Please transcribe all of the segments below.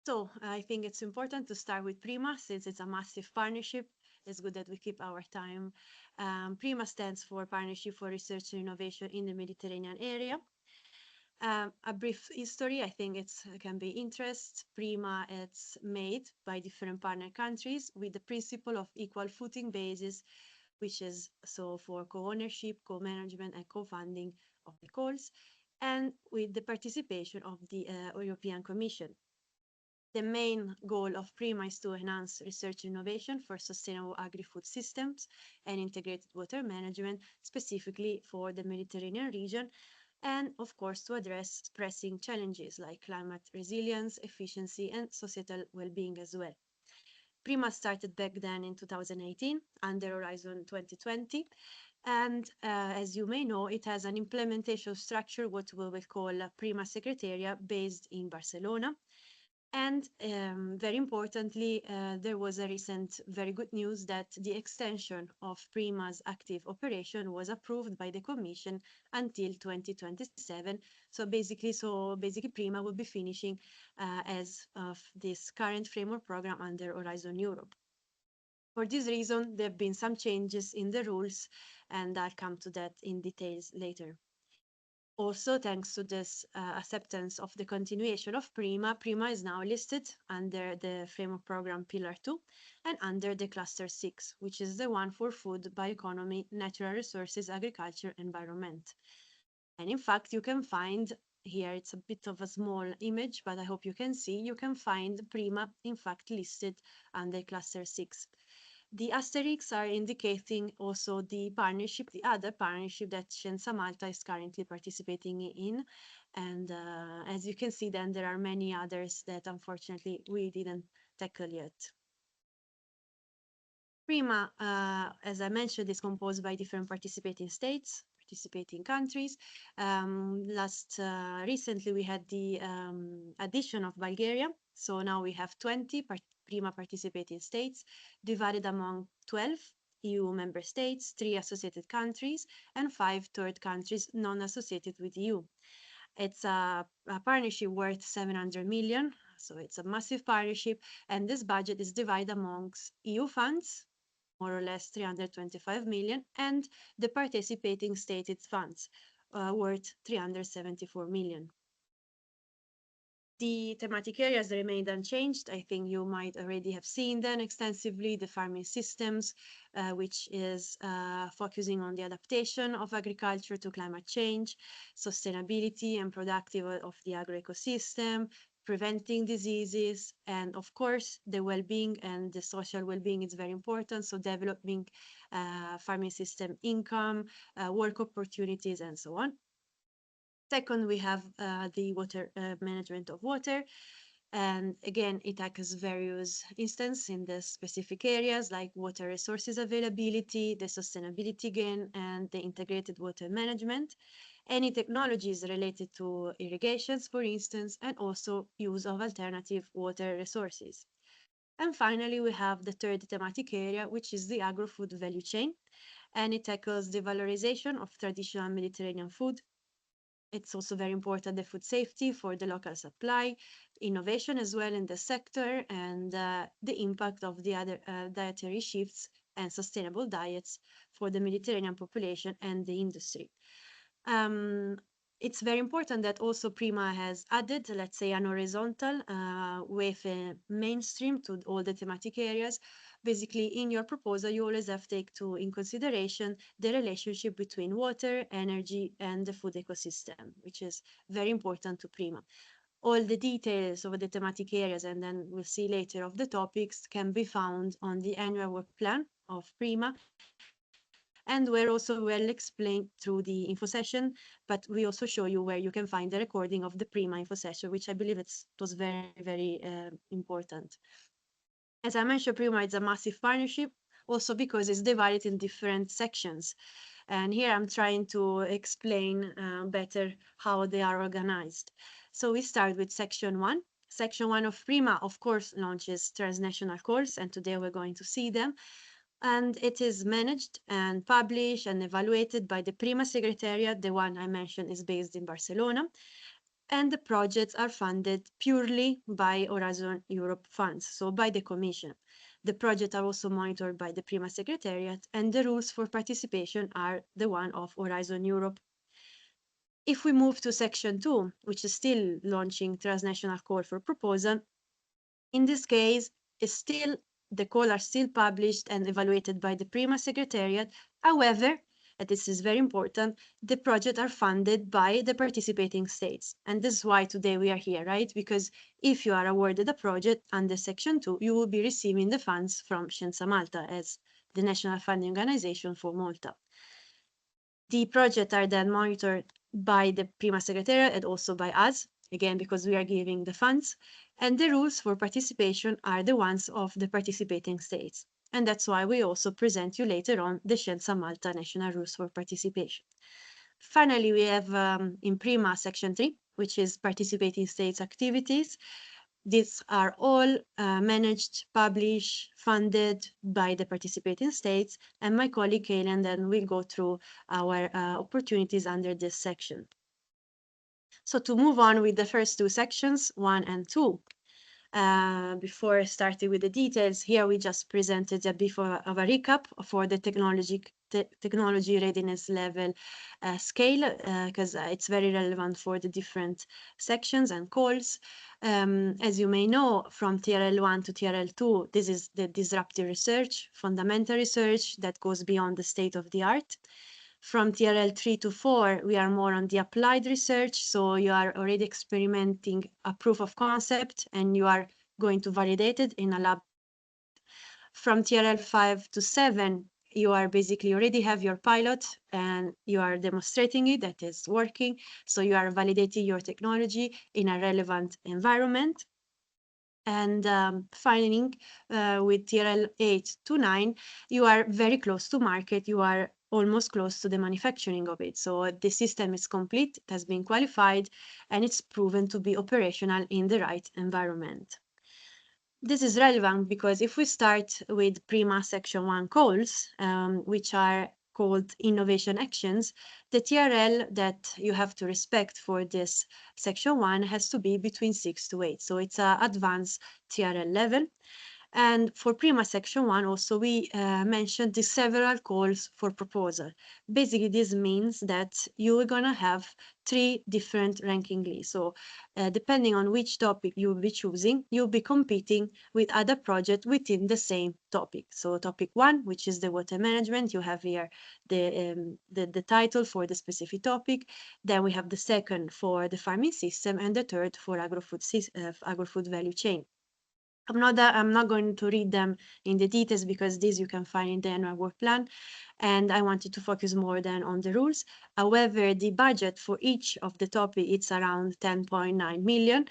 So I think it's important to start with PRIMA since it's a massive partnership. It's good that we keep our time. PRIMA stands for Partnership for Research and Innovation in the Mediterranean Area. A brief history, I think it can be interest. PRIMA, it's made by different partner countries with the principle of equal footing basis, which is so for co-ownership, co-management, and co-funding of the calls, and with the participation of the European Commission. The main goal of PRIMA is to enhance research innovation for sustainable agri-food systems and integrated water management, specifically for the Mediterranean region, and of course to address pressing challenges like climate resilience, efficiency, and societal well-being as well. PRIMA started back then in 2018 under Horizon 2020, and as you may know, it has an implementation structure, what we will call a PRIMA Secretariat, based in Barcelona. And very importantly, there was a recent very good news that the extension of PRIMA's active operation was approved by the Commission until 2027. So basically PRIMA will be finishing as of this current framework program under Horizon Europe. For this reason, there have been some changes in the rules, and I'll come to that in details later. Also, thanks to this acceptance of the continuation of PRIMA, PRIMA is now listed under the framework program Pillar 2 and under the Cluster 6, which is the one for food, bioeconomy, natural resources, agriculture, environment. And in fact, you can find here, it's a bit of a small image, but I hope you can see, you can find PRIMA, in fact, listed under Cluster 6. The asterisks are indicating also the partnership, the other partnership that Scienza Malta is currently participating in. And as you can see, then there are many others that unfortunately we didn't tackle yet. PRIMA, as I mentioned, is composed by different participating states, participating countries. Recently we had the addition of Bulgaria. So now we have 20 PRIMA participating states divided among 12 EU member states, 3 associated countries, and 5 third countries non-associated with EU. It's a partnership worth 700 million, so it's a massive partnership, and this budget is divided amongst EU funds, more or less 325 million, and the participating stated funds, worth 374 million. The thematic areas remained unchanged. I think you might already have seen them extensively. The farming systems, which is focusing on the adaptation of agriculture to climate change, sustainability and productive of the agroecosystem, preventing diseases, and of course, the well-being and the social well-being is very important. So developing farming system income, work opportunities, and so on. Second, we have the water management of water. And again, it tackles various instances in the specific areas like water resources availability, the sustainability gain, and the integrated water management. Any technologies related to irrigations, for instance, and also use of alternative water resources. And finally, we have the third thematic area, which is the agro-food value chain. And it tackles the valorization of traditional Mediterranean food. It's also very important, the food safety for the local supply, innovation as well in the sector, and the impact of the other dietary shifts and sustainable diets for the Mediterranean population and the industry. It's very important that also PRIMA has added, let's say, an horizontal with a mainstream to all the thematic areas. Basically, in your proposal, you always have to take in consideration the relationship between water, energy, and the food ecosystem, which is very important to PRIMA. All the details of the thematic areas, and then we'll see later of the topics, can be found on the annual work plan of PRIMA. And we're also well explained through the info session, but we also show you where you can find the recording of the PRIMA info session, which I believe it was very, very important. As I mentioned, PRIMA is a massive partnership, also because it's divided in different sections. And here I'm trying to explain better how they are organized. So we start with section 1. Section 1 of PRIMA, of course, launches transnational calls, and today we're going to see them. And it is managed and published and evaluated by the PRIMA Secretariat. The one I mentioned is based in Barcelona. and the projects are funded purely by Horizon Europe funds, so by the Commission. The projects are also monitored by the PRIMA Secretariat, and the rules for participation are the one of Horizon Europe. If we move to Section 2, which is still launching transnational call for proposal, in this case, the call are still published and evaluated by the PRIMA Secretariat. However, and this is very important, the projects are funded by the participating states. And this is why today we are here, right? Because if you are awarded a project under Section 2, you will be receiving the funds from Scienza Malta as the national funding organization for Malta. The projects are then monitored by the PRIMA Secretariat and also by us, again, because we are giving the funds. And the rules for participation are the ones of the participating states. And that's why we also present you later on the Scienza Malta national rules for participation. Finally, we have in PRIMA Section 3, which is participating states activities. These are all managed, published, funded by the participating states, and my colleague Kaylan then will go through our opportunities under this section. So to move on with the first two sections, 1 and 2, before starting with the details, here we just presented a bit of a recap for the technology readiness level scale, because it's very relevant for the different sections and calls. As you may know, from TRL 1 to TRL 2, this is the disruptive research, fundamental research that goes beyond the state of the art. From TRL 3 to 4, we are more on the applied research, so you are already experimenting a proof of concept and you are going to validate it in a lab. From TRL 5 to 7, you are basically already have your pilot and you are demonstrating it that is working, so you are validating your technology in a relevant environment. And finally, with TRL 8 to 9, you are very close to market. You are almost close to the manufacturing of it. So the system is complete, it has been qualified, and it's proven to be operational in the right environment. This is relevant because if we start with PRIMA Section 1 calls, which are called innovation actions, the TRL that you have to respect for this Section 1 has to be between 6 to 8. So it's an advanced TRL level. And for PRIMA Section 1 also we mentioned the several calls for proposal. Basically this means that you're gonna have 3 different ranking lists. So depending on which topic you'll be choosing, you'll be competing with other projects within the same topic. So topic 1, which is the water management, you have here the title for the specific topic. Then we have the second for the farming system and the third for agro-food value chain. I'm not going to read them in the details because these you can find in the annual work plan, and I wanted to focus more than on the rules. However, the budget for each of the topic it's around 10.9 million.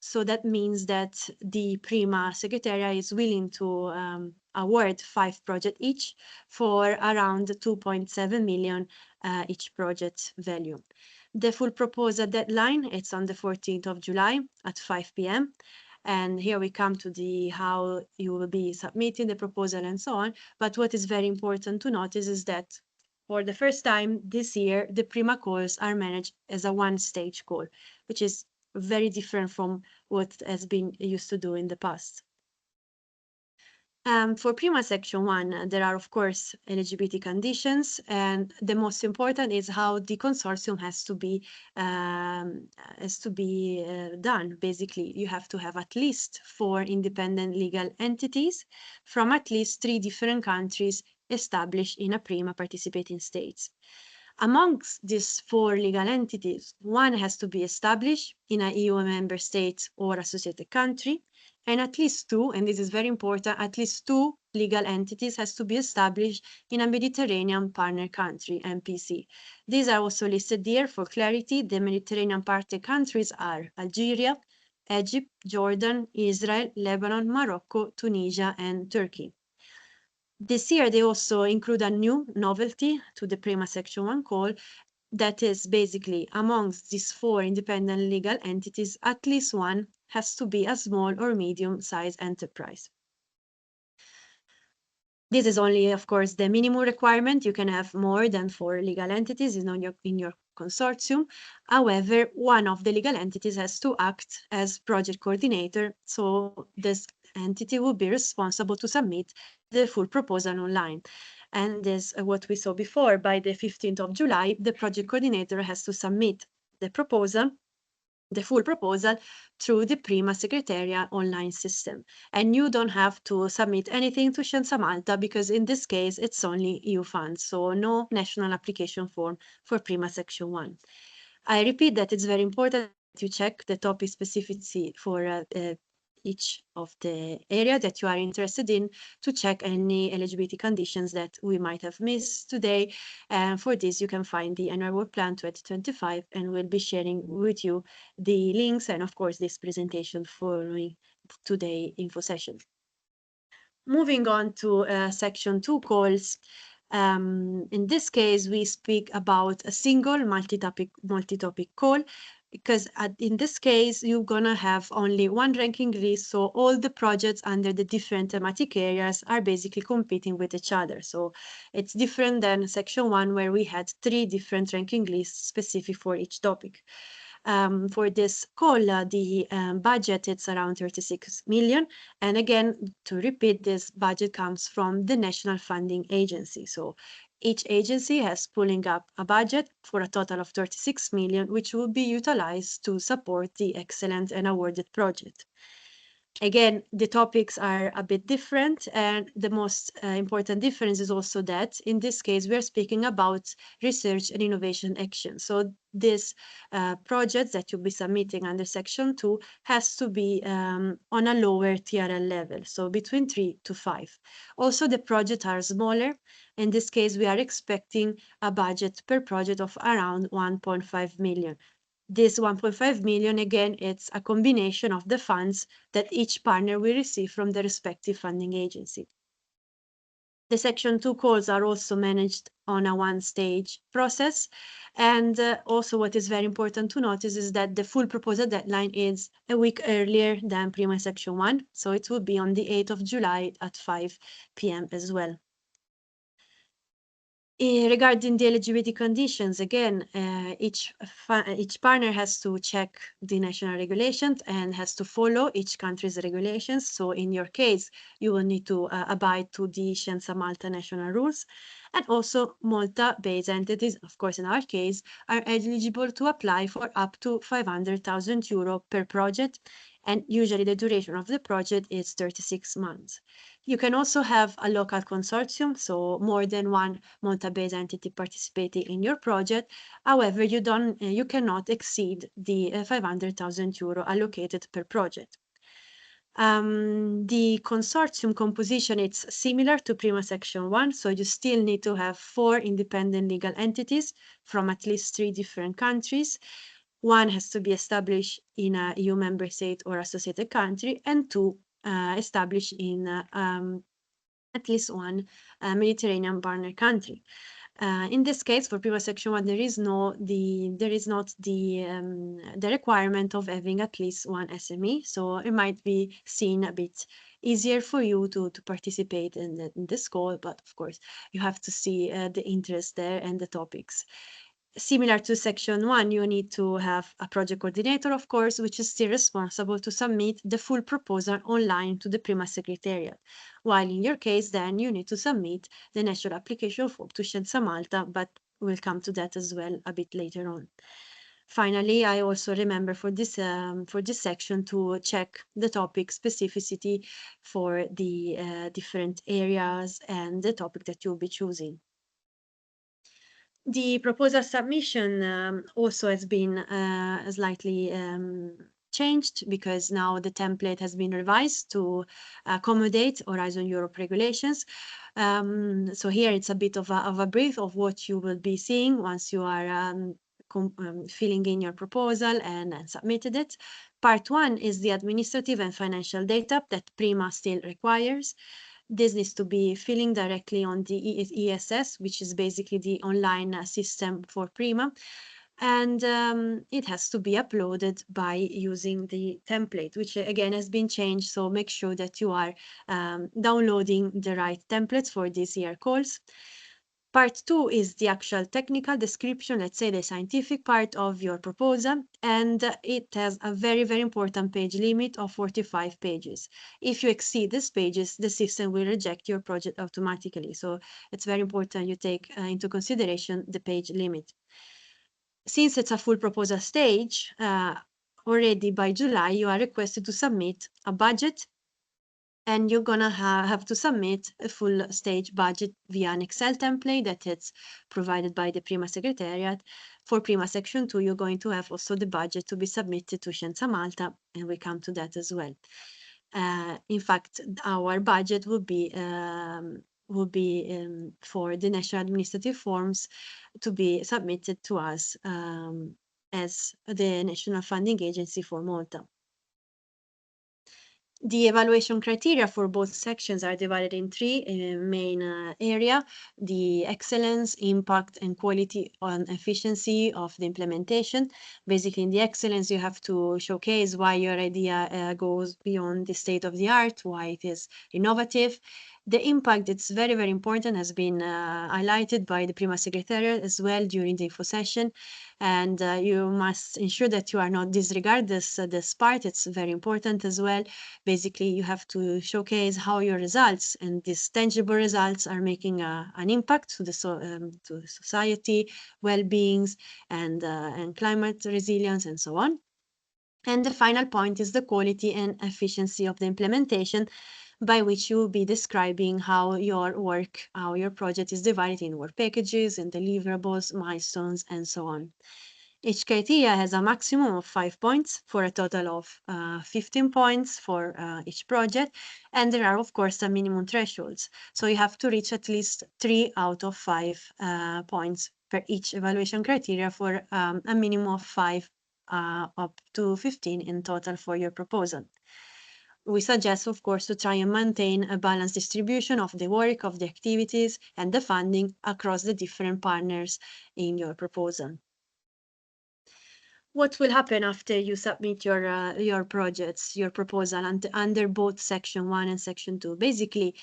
So that means that the PRIMA Secretariat is willing to award 5 projects each for around 2.7 million each project value. The full proposal deadline, it's on the 14th of July at 5 p.m. And here we come to the how you will be submitting the proposal and so on. But what is very important to notice is that for the first time this year, the PRIMA calls are managed as a one-stage call, which is very different from what has been used to do in the past. For PRIMA Section 1, there are, of course, eligibility conditions, and the most important is how the consortium has to be done. Basically, you have to have at least 4 independent legal entities from at least 3 different countries established in a PRIMA participating states. Amongst these 4 legal entities, one has to be established in an EU member state or associated country, and at least 2, and this is very important, at least 2 legal entities has to be established in a Mediterranean partner country, MPC. These are also listed here for clarity. The Mediterranean partner countries are Algeria, Egypt, Jordan, Israel, Lebanon, Morocco, Tunisia, and Turkey. This year, they also include a new novelty to the PRIMA Section 1 call, that is basically amongst these 4 independent legal entities, at least one has to be a small or medium-sized enterprise. This is only, of course, the minimum requirement. You can have more than 4 legal entities in your consortium. However, one of the legal entities has to act as project coordinator, so this entity will be responsible to submit the full proposal online. And as what we saw before, by the 15th of July, the project coordinator has to submit the proposal, the full proposal, through the PRIMA Secretariat online system. And you don't have to submit anything to Scienza Malta because in this case, it's only EU funds, so no national application form for PRIMA Section 1. I repeat that it's very important that you check the topic specificity for each of the area that you are interested in to check any eligibility conditions that we might have missed today. And for this, you can find the Annual Work Plan 2025, and we'll be sharing with you the links and, of course, this presentation following today's info session. Moving on to section 2 calls. In this case, we speak about a single multi-topic call because in this case, you're gonna have only one ranking list, so all the projects under the different thematic areas are basically competing with each other. So it's different than section 1 where we had 3 different ranking lists specific for each topic. For this call, the budget it's around 36 million. And again, to repeat, this budget comes from the National Funding Agency. So each agency has pulling up a budget for a total of 36 million, which will be utilized to support the excellent and awarded project. Again, the topics are a bit different, and the most important difference is also that in this case, we're speaking about research and innovation action. So this project that you'll be submitting under section 2 has to be on a lower TRL level, so between 3 to 5. Also, the projects are smaller. In this case, we are expecting a budget per project of around 1.5 million. This 1.5 million, again, it's a combination of the funds that each partner will receive from the respective funding agency. The section 2 calls are also managed on a one-stage process. And also what is very important to notice is that the full proposal deadline is a week earlier than PRIMA section 1. So it will be on the 8th of July at 5 p.m. as well. Regarding the eligibility conditions, again, each partner has to check the national regulations and has to follow each country's regulations. So in your case, you will need to abide to the Scienza Malta national rules. And also Malta-based entities, of course, in our case, are eligible to apply for up to 500,000 euro per project. And usually the duration of the project is 36 months. You can also have a local consortium, so more than one Malta-based entity participating in your project. However, you cannot exceed the 500,000 euro allocated per project. The consortium composition, it's similar to PRIMA section 1, so you still need to have 4 independent legal entities from at least 3 different countries. One has to be established in a EU member state or associated country, and 2 established in at least one Mediterranean partner country. In this case, for PRIMA section 1, there is not the requirement of having at least one SME, so it might be seen a bit easier for you to participate in this call, but of course you have to see the interest there and the topics. Similar to section 1, you need to have a project coordinator, of course, which is still responsible to submit the full proposal online to the PRIMA Secretariat. While in your case, then you need to submit the national application form to Scienza Malta, but we'll come to that as well a bit later on. Finally, I also remember for this section to check the topic specificity for the different areas and the topic that you'll be choosing. The proposal submission also has been slightly changed because now the template has been revised to accommodate Horizon Europe regulations. So here it's a bit of a brief of what you will be seeing once you are filling in your proposal and submitted it. Part 1 is the administrative and financial data that PRIMA still requires. This needs to be filling directly on the ESS, which is basically the online system for PRIMA. And it has to be uploaded by using the template, which again has been changed. So make sure that you are downloading the right templates for these year calls. Part 2 is the actual technical description, let's say the scientific part of your proposal, and it has a very, very important page limit of 45 pages. If you exceed these pages, the system will reject your project automatically. So it's very important you take into consideration the page limit. Since it's a full proposal stage, already by July, you are requested to submit a budget, and you're gonna have to submit a full stage budget via an Excel template that is provided by the PRIMA Secretariat. For PRIMA Section 2, you're going to have also the budget to be submitted to Scienza Malta, and we come to that as well. In fact, our budget would be for the national administrative forms to be submitted to us as the National Funding Agency for Malta. The evaluation criteria for both sections are divided in three main areas: the excellence, impact, and quality and efficiency of the implementation. Basically, in the excellence, you have to showcase why your idea goes beyond the state of the art, why it is innovative. The impact, it's very, very important, has been highlighted by the PRIMA Secretariat as well during the info session. And you must ensure that you are not disregard this part. It's very important as well. Basically, you have to showcase how your results and these tangible results are making an impact to the society, well-beings, and climate resilience, and so on. And the final point is the quality and efficiency of the implementation, by which you will be describing how your work, how your project is divided in work packages and deliverables, milestones, and so on. Each criteria has a maximum of 5 points for a total of 15 points for each project. And there are, of course, some minimum thresholds. So you have to reach at least 3 out of 5 points per each evaluation criteria for a minimum of 5 up to 15 in total for your proposal. We suggest, of course, to try and maintain a balanced distribution of the work, of the activities, and the funding across the different partners in your proposal. What will happen after you submit your projects, your proposal under both Section 1 and Section 2? Basically,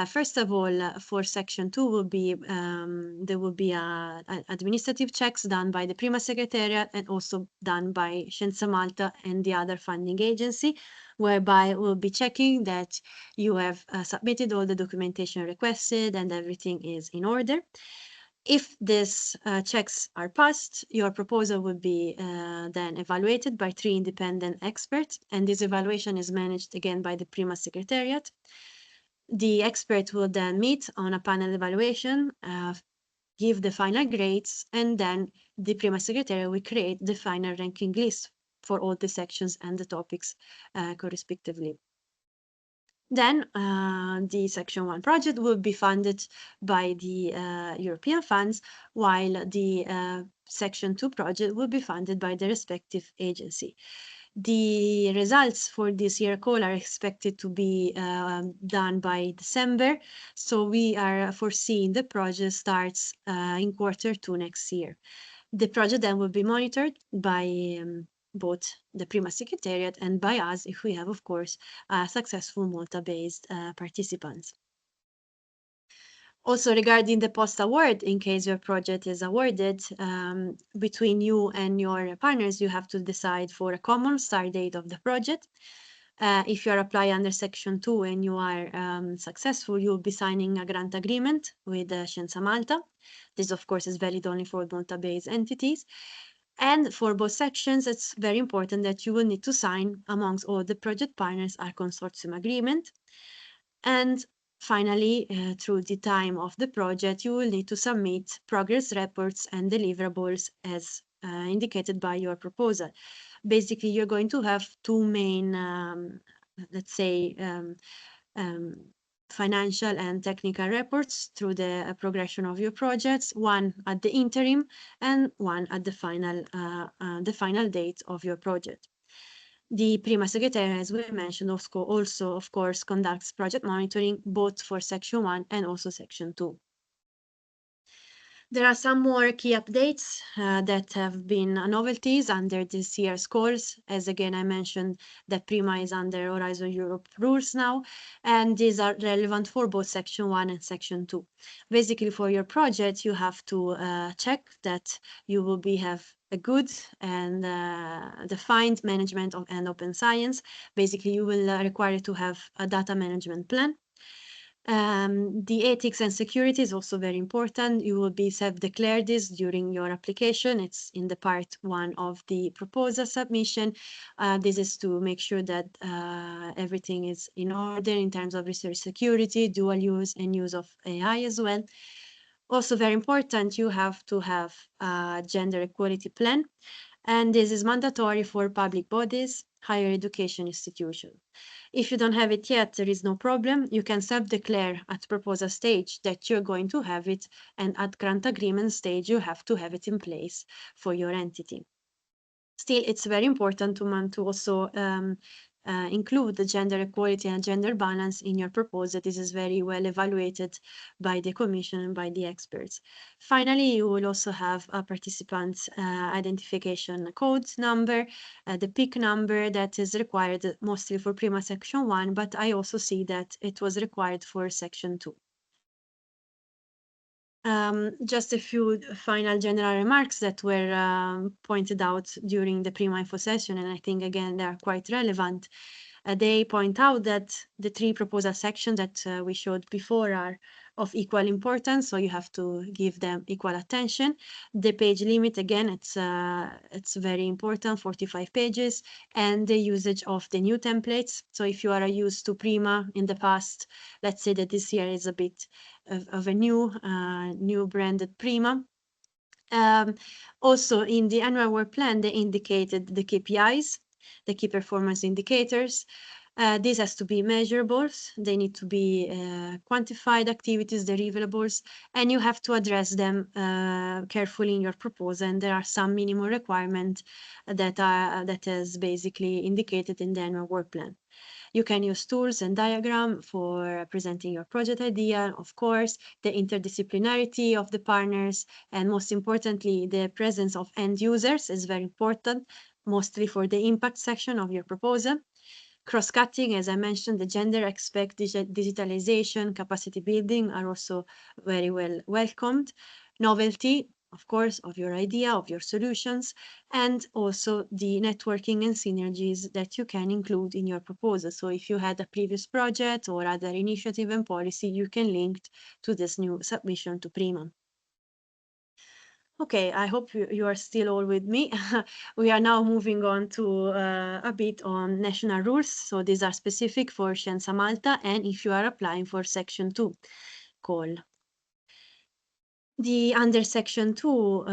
first of all, for Section 2 will be there will be administrative checks done by the PRIMA Secretariat and also done by Scienza Malta and the other funding agency, whereby we'll be checking that you have submitted all the documentation requested and everything is in order. If these checks are passed, your proposal will be then evaluated by 3 independent experts, and this evaluation is managed again by the PRIMA Secretariat. The expert will then meet on a panel evaluation, give the final grades, and then the PRIMA Secretariat will create the final ranking list for all the sections and the topics correspectively. Then the Section 1 project will be funded by the European funds, while the Section 2 project will be funded by the respective agency. The results for this year call are expected to be done by December, so we are foreseeing the project starts in Q2 next year. The project then will be monitored by both the PRIMA Secretariat and by us if we have, of course, successful Malta-based participants. Also, regarding the post-award, in case your project is awarded, between you and your partners, you have to decide for a common start date of the project. If you are applying under Section 2 and you are successful, you'll be signing a grant agreement with Scienza Malta. This, of course, is valid only for Malta-based entities. And for both sections, it's very important that you will need to sign amongst all the project partners a consortium agreement. And finally, through the time of the project, you will need to submit progress reports and deliverables as indicated by your proposal. Basically, you're going to have two main, let's say, financial and technical reports through the progression of your projects, one at the interim and one at the final date of your project. The PRIMA Secretariat, as we mentioned, also, of course, conducts project monitoring both for Section 1 and also Section 2. There are some more key updates that have been novelties under this year's course. As again, I mentioned that PRIMA is under Horizon Europe rules now, and these are relevant for both Section 1 and Section 2. Basically, for your project, you have to check that you will have a good and defined management of and open science. Basically, you will require to have a data management plan. The ethics and security is also very important. You will be self-declare this during your application. It's in the part 1 of the proposal submission. This is to make sure that everything is in order in terms of research security, dual use, and use of AI as well. Also very important, you have to have a gender equality plan, and this is mandatory for public bodies, higher education institutions. If you don't have it yet, there is no problem. You can self-declare at proposal stage that you're going to have it, and at grant agreement stage, you have to have it in place for your entity. Still, it's very important to also include the gender equality and gender balance in your proposal. This is very well evaluated by the Commission and by the experts. Finally, you will also have a participant identification code number, the PIC number that is required mostly for PRIMA Section 1, but I also see that it was required for Section 2. Just a few final general remarks that were pointed out during the PRIMA info session, and I think again they are quite relevant. They point out that the 3 proposal sections that we showed before are of equal importance, so you have to give them equal attention. The page limit, again, it's very important, 45 pages, and the usage of the new templates. So if you are used to PRIMA in the past, let's say that this year is a bit of a new branded PRIMA. Also, in the annual work plan, they indicated the KPIs, the key performance indicators. This has to be measurables. They need to be quantified activities, deliverables, and you have to address them carefully in your proposal. And there are some minimum requirements that is basically indicated in the annual work plan. You can use tools and diagram for presenting your project idea, of course, the interdisciplinarity of the partners, and most importantly, the presence of end users is very important, mostly for the impact section of your proposal. Cross-cutting, as I mentioned, the gender aspect, digitalization, capacity building are also very well welcomed. Novelty, of course, of your idea, of your solutions, and also the networking and synergies that you can include in your proposal. So if you had a previous project or other initiative and policy, you can link to this new submission to PRIMA. Okay, I hope you are still all with me. We are now moving on to a bit on national rules. So these are specific for Scienza Malta and if you are applying for Section 2 call. Under Section 2,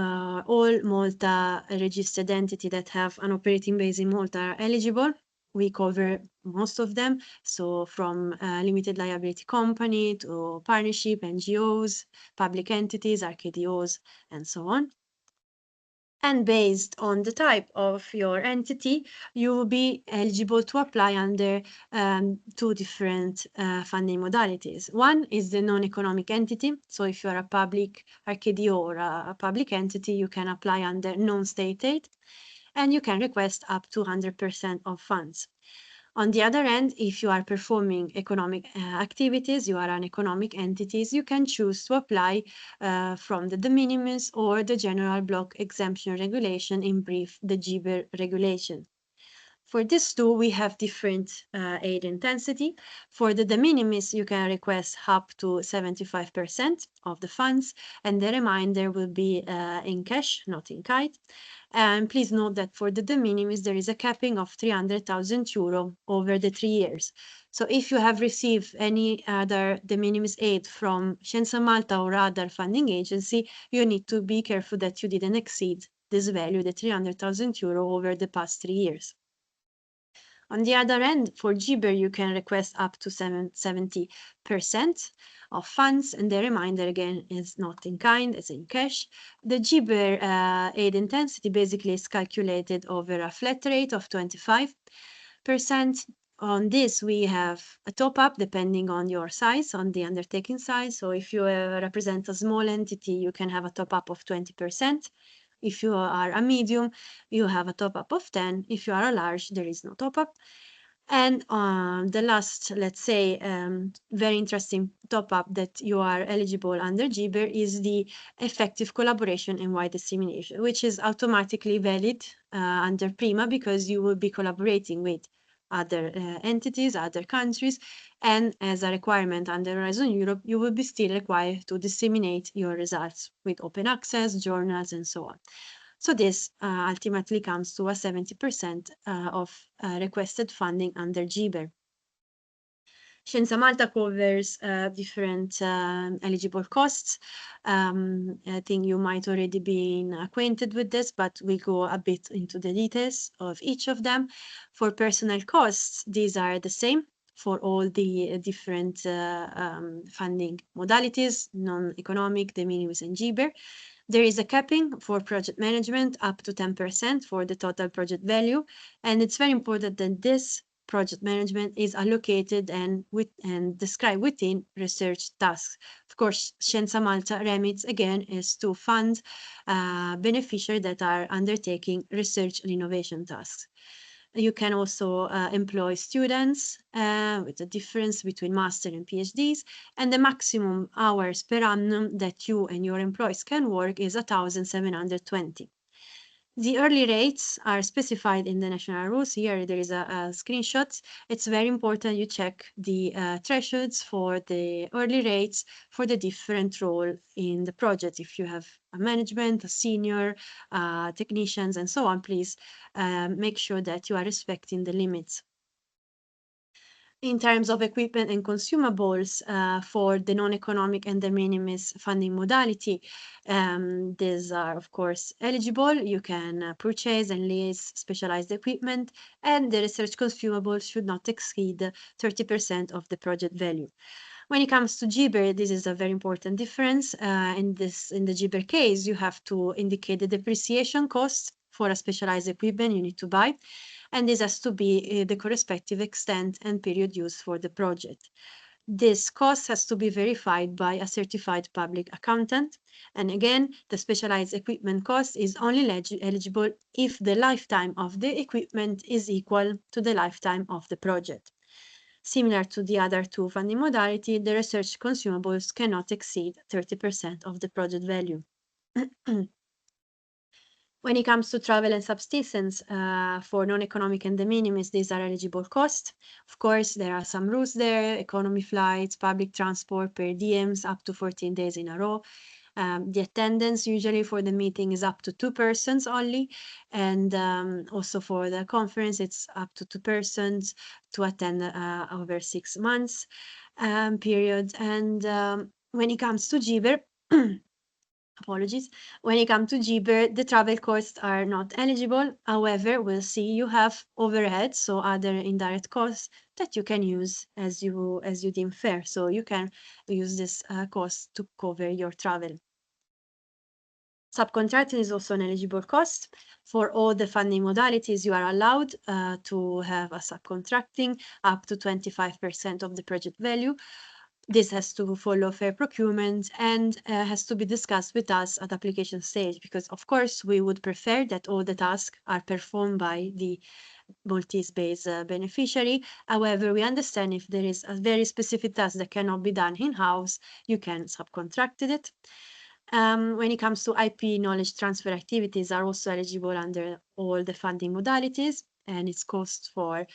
all Malta registered entity that have an operating base in Malta are eligible. We cover most of them, so from limited liability company to partnership, NGOs, public entities, RKDOs, and so on. And based on the type of your entity, you will be eligible to apply under 2 different funding modalities. One is the non-economic entity. So if you are a public RKDO or a public entity, you can apply under non-state aid, and you can request up to 100% of funds. On the other end, if you are performing economic activities, you are an economic entities, you can choose to apply from the de minimis or the general block exemption regulation, in brief, the GBER regulation. For these 2, we have different aid intensity. For the de minimis, you can request up to 75% of the funds, and the remainder will be in cash, not in kind. And please note that for the de minimis, there is a capping of 300,000 euro over the 3 years. So if you have received any other de minimis aid from Scienza Malta or other funding agency, you need to be careful that you didn't exceed this value, the 300,000 euro, over the past 3 years. On the other end, for GBER, you can request up to 70% of funds, and the remainder again is not in kind, it's in cash. The GBER aid intensity basically is calculated over a flat rate of 25%. On this, we have a top up depending on your size, on the undertaking size. So if you represent a small entity, you can have a top up of 20%. If you are a medium, you have a top up of 10. If you are a large, there is no top up. And the last, let's say, very interesting top up that you are eligible under GBER is the effective collaboration and wide dissemination, which is automatically valid under PRIMA because you will be collaborating with other entities, other countries, and as a requirement under Horizon Europe, you will be still required to disseminate your results with open access, journals, and so on. So this ultimately comes to a 70% of requested funding under GBER. Scienza Malta covers different eligible costs. I think you might already be acquainted with this, but we go a bit into the details of each of them. For personnel costs, these are the same for all the different funding modalities, non-economic, de minimis, and GBER. There is a capping for project management up to 10% for the total project value, and it's very important that this project management is allocated and described within research tasks. Of course, Scienza Malta remits again is to fund beneficiaries that are undertaking research and innovation tasks. You can also employ students with the difference between master and PhDs, and the maximum hours per annum that you and your employees can work is 1,720. The early rates are specified in the national rules. Here there is a screenshot. It's very important you check the thresholds for the early rates for the different role in the project. If you have a management, a senior, technicians, and so on, please make sure that you are respecting the limits. In terms of equipment and consumables for the non-economic and de minimis funding modality, these are of course eligible. You can purchase and lease specialized equipment, and the research consumables should not exceed 30% of the project value. When it comes to GBER, this is a very important difference. In the GBER case, you have to indicate the depreciation costs for a specialized equipment you need to buy, and this has to be the correspective extent and period used for the project. This cost has to be verified by a certified public accountant. And again, the specialized equipment cost is only eligible if the lifetime of the equipment is equal to the lifetime of the project. Similar to the other two funding modality, the research consumables cannot exceed 30% of the project value. When it comes to travel and subsistence for non-economic and de minimis, these are eligible costs. Of course, there are some rules there: economy flights, public transport, per diems, up to 14 days in a row. The attendance usually for the meeting is up to 2 persons only, and also for the conference, it's up to 2 persons to attend over 6 months period. And when it comes to GBER, apologies. When it comes to GBER, the travel costs are not eligible. However, we'll see you have overhead, so other indirect costs that you can use as you deem fair. So you can use this cost to cover your travel. Subcontracting is also an eligible cost. For all the funding modalities, you are allowed to have a subcontracting up to 25% of the project value. This has to follow fair procurement and has to be discussed with us at application stage, because of course we would prefer that all the tasks are performed by the Maltese-based beneficiary. However, we understand if there is a very specific task that cannot be done in-house, you can subcontract it. When it comes to IP knowledge transfer activities are also eligible under all the funding modalities, and its costs for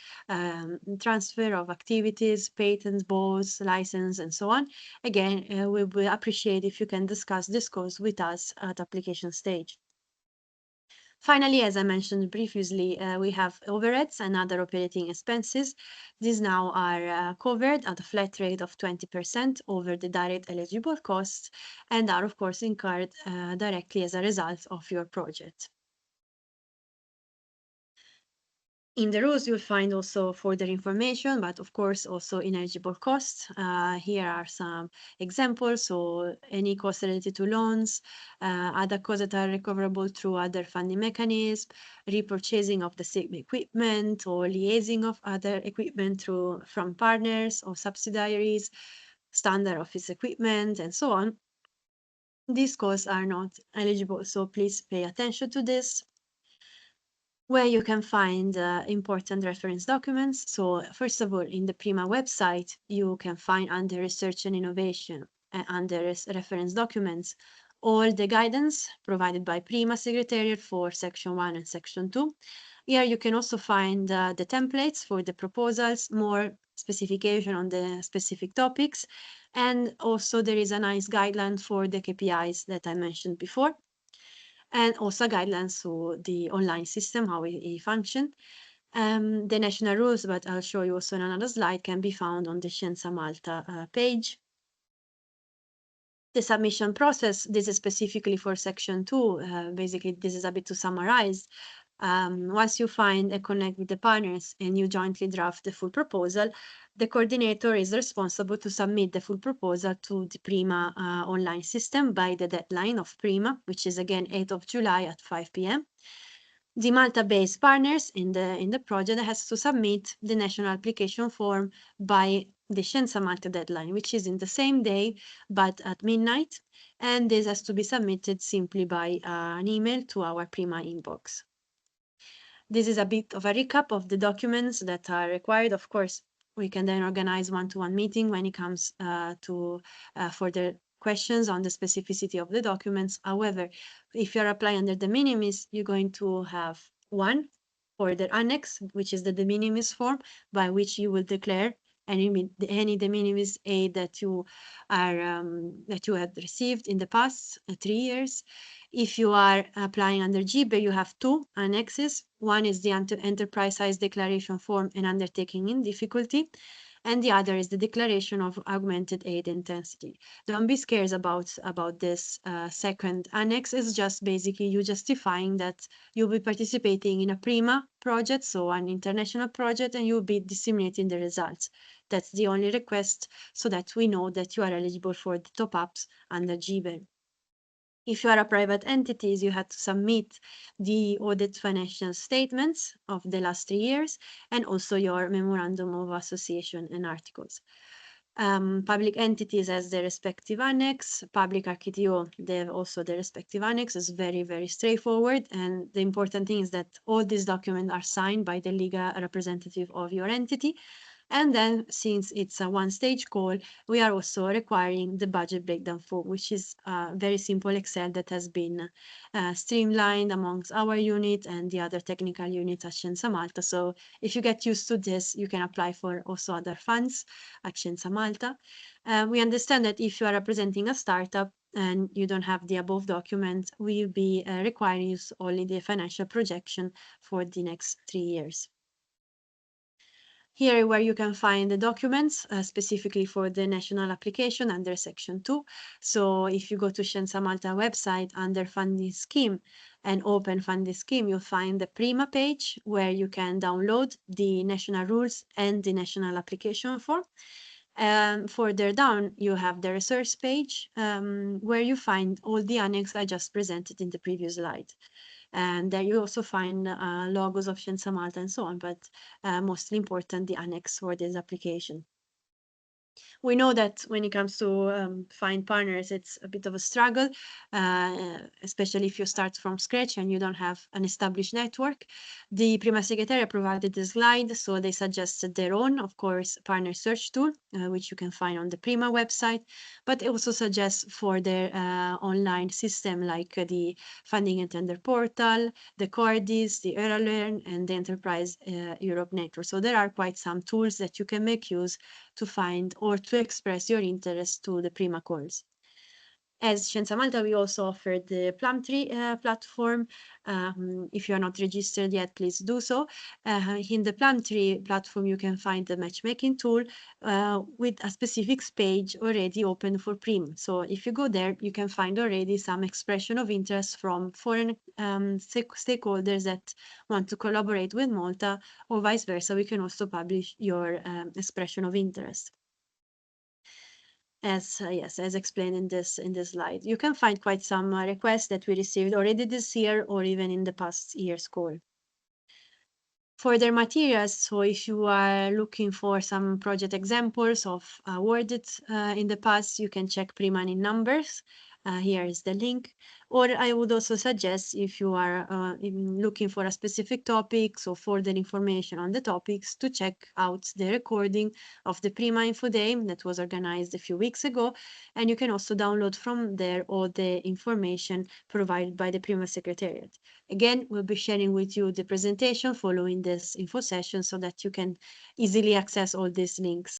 transfer of activities, patents, boards, license, and so on. Again, we will appreciate if you can discuss this cost with us at application stage. Finally, as I mentioned previously, we have overheads and other operating expenses. These now are covered at a flat rate of 20% over the direct eligible costs and are, of course, incurred directly as a result of your project. In the rules, you'll find also further information, but of course also ineligible costs. Here are some examples. So any costs related to loans, other costs that are recoverable through other funding mechanisms, repurchasing of the same equipment or liaising of other equipment from partners or subsidiaries, standard office equipment, and so on. These costs are not eligible, so please pay attention to this. Where you can find important reference documents. So first of all, in the PRIMA website, you can find under Research and Innovation, under reference documents, all the guidance provided by PRIMA Secretariat for Section 1 and Section 2. Here you can also find the templates for the proposals, more specification on the specific topics, and also there is a nice guideline for the KPIs that I mentioned before, and also guidelines to the online system, how it function. The national rules, but I'll show you also in another slide, can be found on the Scienza Malta page. The submission process, this is specifically for Section 2. Basically, this is a bit to summarize. Once you find and connect with the partners and you jointly draft the full proposal, the coordinator is responsible to submit the full proposal to the PRIMA online system by the deadline of PRIMA, which is again 8th of July at 5 p.m. The Malta-based partners in the project has to submit the national application form by the Scienza Malta deadline, which is in the same day, but at midnight. And this has to be submitted simply by an email to our PRIMA inbox. This is a bit of a recap of the documents that are required. Of course, we can then organize one-to-one meeting when it comes to further questions on the specificity of the documents. However, if you're applying under de minimis, you're going to have one for the annex, which is the de minimis form, by which you will declare any de minimis aid that you had received in the past 3 years. If you are applying under GBE, you have two annexes. One is the enterprise size declaration form and undertaking in difficulty, and the other is the declaration of augmented aid intensity. Don't be scared about this second annex. It's just basically you justifying that you'll be participating in a PRIMA project, so an international project, and you'll be disseminating the results. That's the only request, so that we know that you are eligible for the top-ups under GBE. If you are a private entity, you have to submit the audit financial statements of the last 3 years and also your memorandum of association and articles. Public entities has their respective annex. Public RKTO, they have also their respective annex. It's very, very straightforward. And the important thing is that all these documents are signed by the legal representative of your entity. And then, since it's a one-stage call, we are also requiring the budget breakdown form, which is a very simple Excel that has been streamlined amongst our unit and the other technical units at Scienza Malta. So if you get used to this, you can apply for also other funds at Scienza Malta. We understand that if you are representing a startup and you don't have the above document, we will be requiring you only the financial projection for the next 3 years. Here where you can find the documents specifically for the national application under Section 2. So if you go to Scienza Malta website under funding scheme and open funding scheme, you'll find the PRIMA page where you can download the national rules and the national application form. Further down, you have the resource page where you find all the annex I just presented in the previous slide. And there you also find logos of Scienza Malta and so on, but mostly important, the annex for this application. We know that when it comes to find partners, it's a bit of a struggle, especially if you start from scratch and you don't have an established network. The PRIMA Secretariat provided the slide, so they suggested their own, of course, partner search tool, which you can find on the PRIMA website, but it also suggests for their online system, like the funding and tender portal, the Cordis, the EuroLearn, and the Enterprise Europe Network. So there are quite some tools that you can make use to find or to express your interest to the PRIMA calls. As Scienza Malta, we also offer the Plumtree platform. If you are not registered yet, please do so. In the Plumtree platform, you can find the matchmaking tool with a specific page already open for PRIM. So if you go there, you can find already some expression of interest from foreign stakeholders that want to collaborate with Malta, or vice versa. We can also publish your expression of interest. As explained in this slide. You can find quite some requests that we received already this year or even in the past year's call. Further materials, so if you are looking for some project examples of awarded in the past, you can check PRIMA in numbers. Here is the link. Or I would also suggest, if you are looking for a specific topic, so further information on the topics, to check out the recording of the PRIMA Info Day that was organized a few weeks ago. And you can also download from there all the information provided by the PRIMA Secretariat. Again, we'll be sharing with you the presentation following this info session so that you can easily access all these links.